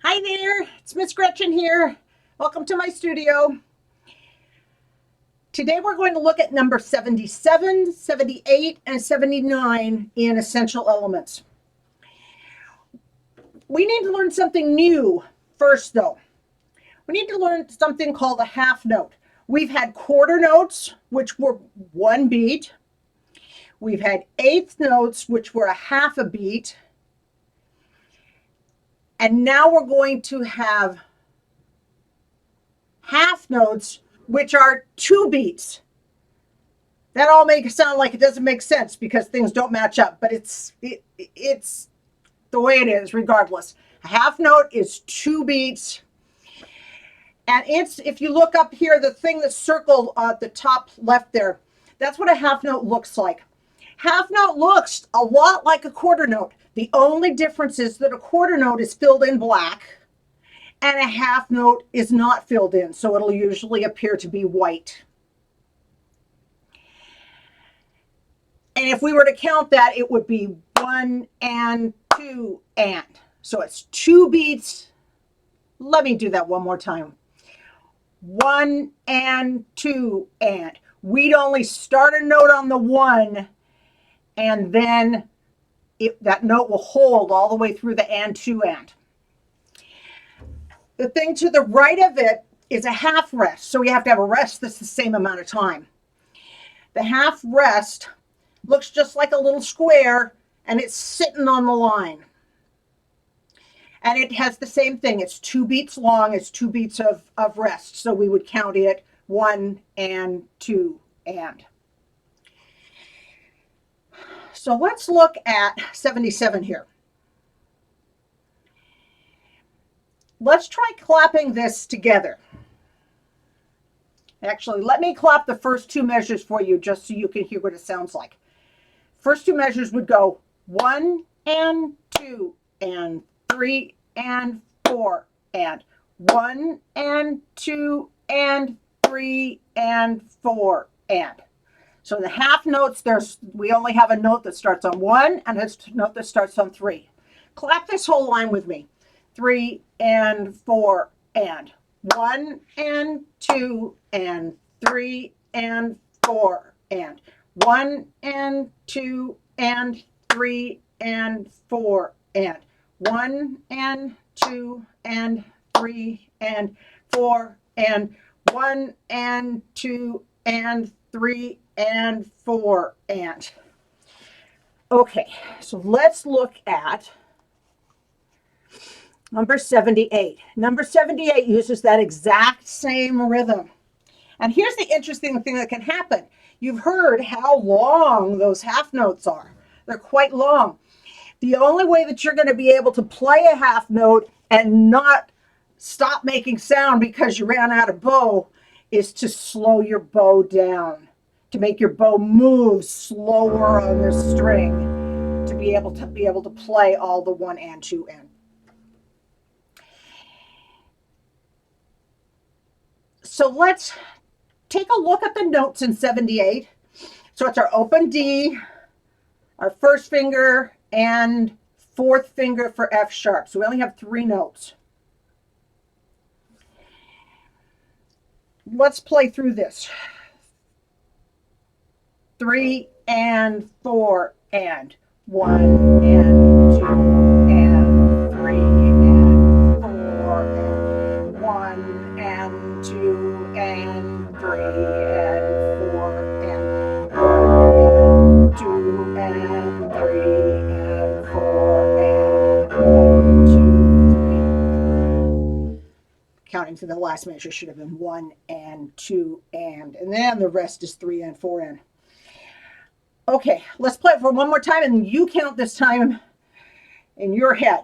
Hi there, it's Miss Gretchen here. Welcome to my studio. Today we're going to look at number 77, 78, and 79 in essential elements. We need to learn something new first, though. We need to learn something called a half note. We've had quarter notes, which were one beat. We've had eighth notes, which were a half a beat. And now we're going to have half notes, which are two beats. That all makes it sound like it doesn't make sense because things don't match up, but it's the way it is regardless. A half note is two beats. And it's, if you look up here, the thing that's circled at the top left there, that's what a half note looks like. Half note looks a lot like a quarter note. The only difference is that a quarter note is filled in black and a half note is not filled in, so it'll usually appear to be white. And if we were to count that, it would be 1 and 2 and. So it's two beats. Let me do that one more time. 1 and 2 and. We'd only start a note on the 1 and then that note will hold all the way through the and 2 and. The thing to the right of it is a half rest. So we have to have a rest that's the same amount of time. The half rest looks just like a little square and it's sitting on the line. And it has the same thing. It's two beats long. It's two beats of rest. So we would count it 1 and 2 and. So let's look at 77 here. Let's try clapping this together. Actually, let me clap the first two measures for you just so you can hear what it sounds like. First two measures would go 1 and 2 and 3 and 4 and 1 and 2 and 3 and 4 and. So the half notes, we only have a note that starts on 1 and a note that starts on 3. Clap this whole line with me. 3 and 4 and 1 and 2 and 3 and 4 and 1 and 2 and 3 and 4 and 1 and 2 and 3 and 4 and 1 and 2 and 3 and 4 and. Okay, so let's look at number 78. Number 78 uses that exact same rhythm. And here's the interesting thing that can happen. You've heard how long those half notes are. They're quite long. The only way that you're going to be able to play a half note and not stop making sound because you ran out of bow is to slow your bow down, to make your bow move slower on the string, to be able to play all the 1 and 2 and. So let's take a look at the notes in 78. So it's our open D, our first finger, and fourth finger for F sharp. So we only have 3 notes. Let's play through this. 3 and 4 and 1 and 2 and 3 and 4 and 1 and 2 and 3 and 4 and 1 and 2 and 3 and 4 and 1, 2, 3. Counting to the last measure should have been 1 and 2 and then the rest is 3 and 4 and. Okay, let's play it for one more time and you count this time in your head.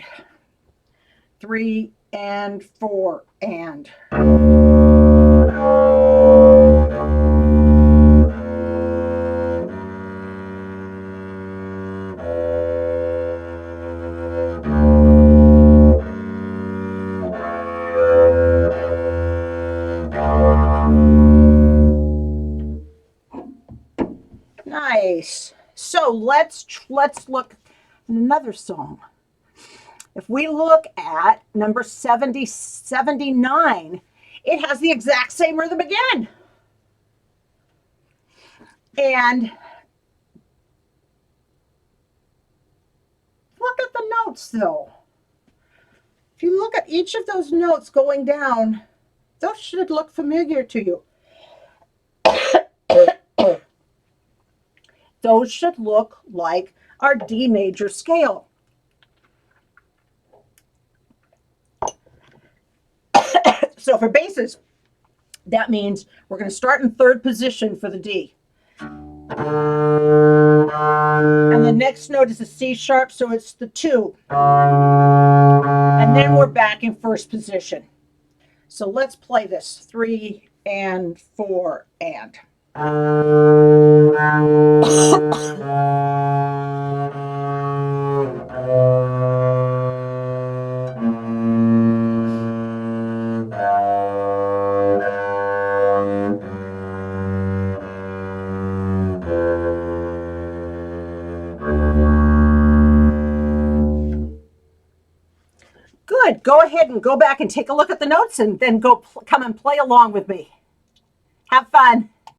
3 and 4 and. Nice. So let's look at another song. If we look at number 79, it has the exact same rhythm again. And look at the notes though. If you look at each of those notes going down, those should look familiar to you. Those should look like our D major scale. So for basses, that means we're going to start in third position for the D. And the next note is a C sharp, so it's the 2. And then we're back in first position. So let's play this 3 and 4 and. Good. Go ahead and go back and take a look at the notes and then come and play along with me. Have fun.